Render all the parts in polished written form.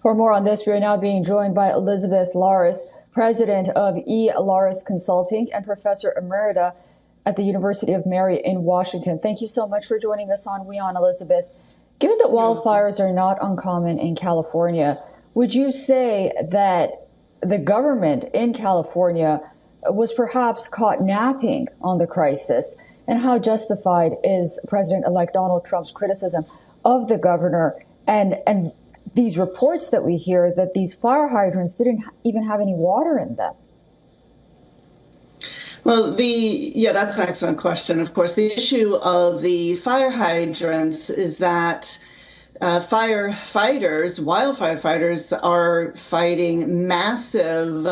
For more on this, we are now being joined by Elizabeth Laris, president of E. Laris Consulting and professor emerita at the University of Mary in Washington. Thank you so much for joining us on WION, Elizabeth. Given that wildfires are not uncommon in California, would you say that the government in California was perhaps caught napping on the crisis? And how justified is President-elect Donald Trump's criticism of the governor and these reports that we hear that these fire hydrants didn't even have any water in them? Well, that's an excellent question. Of course, the issue of the fire hydrants is that wildfire fighters are fighting massive,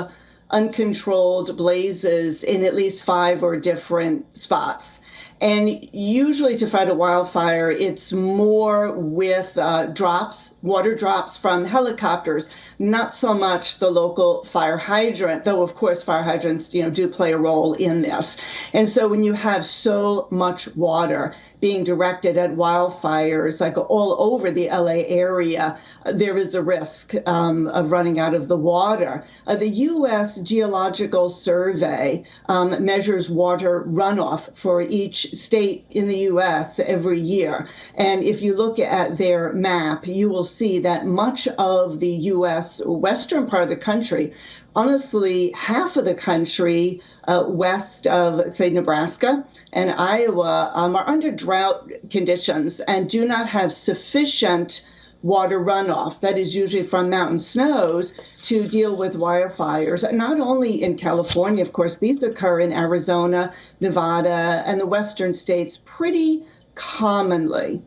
uncontrolled blazes in at least 5 or different spots. And usually to fight a wildfire, it's more with water drops from helicopters, not so much the local fire hydrant, though, of course, fire hydrants, do play a role in this. And so when you have so much water being directed at wildfires, like all over the LA area, there is a risk of running out of the water. The U.S. Geological Survey measures water runoff for each state in the U.S. every year. And if you look at their map, you will see that much of the U.S. western part of the country, honestly, half of the country west of, say, Nebraska and Iowa are under drought conditions and do not have sufficient water runoff, that is usually from mountain snows, to deal with wildfires. Not only in California, of course, these occur in Arizona, Nevada, and the western states pretty commonly.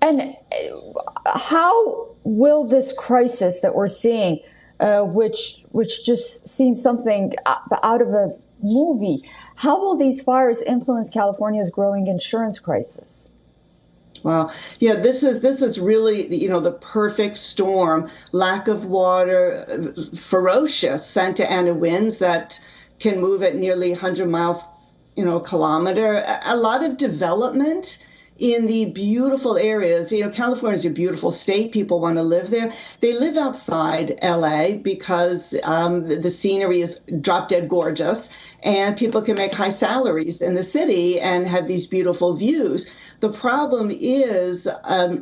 And how will this crisis that we're seeing, which just seems something out of a movie, how will these fires influence California's growing insurance crisis? Well, yeah, this is really, the perfect storm. Lack of water, ferocious Santa Ana winds that can move at nearly 100 miles, a kilometer. A lot of development in the beautiful areas. California is a beautiful state. People want to live there. They live outside LA because the scenery is drop dead gorgeous and people can make high salaries in the city and have these beautiful views. The problem is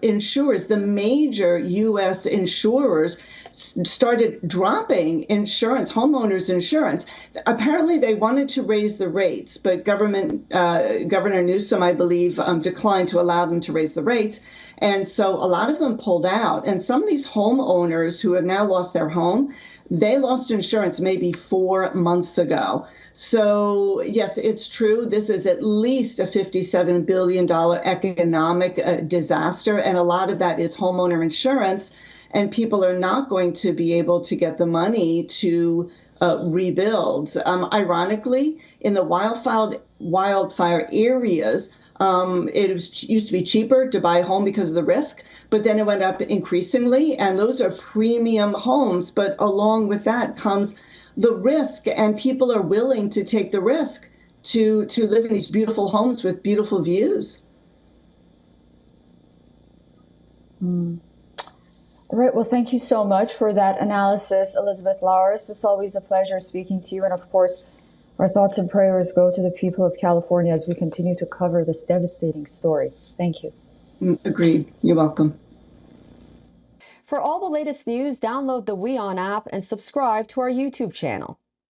insurers, the major U.S. insurers started dropping insurance, homeowners insurance. Apparently they wanted to raise the rates, but Governor Newsom, I believe, declined to allow them to raise the rates. And so a lot of them pulled out. And some of these homeowners who have now lost their home, they lost insurance maybe 4 months ago. So, yes, it's true. This is at least a $57 billion economic disaster. And a lot of that is homeowner insurance. And people are not going to be able to get the money to rebuild. Ironically, in the wildfire areas, used to be cheaper to buy a home because of the risk, but then it went up increasingly, and those are premium homes. But along with that comes the risk, and people are willing to take the risk to live in these beautiful homes with beautiful views. All right. Well, thank you so much for that analysis, Elizabeth Laris. It's always a pleasure speaking to you. And of course, our thoughts and prayers go to the people of California as we continue to cover this devastating story. Thank you. Agreed. You're welcome. For all the latest news, download the WION app and subscribe to our YouTube channel.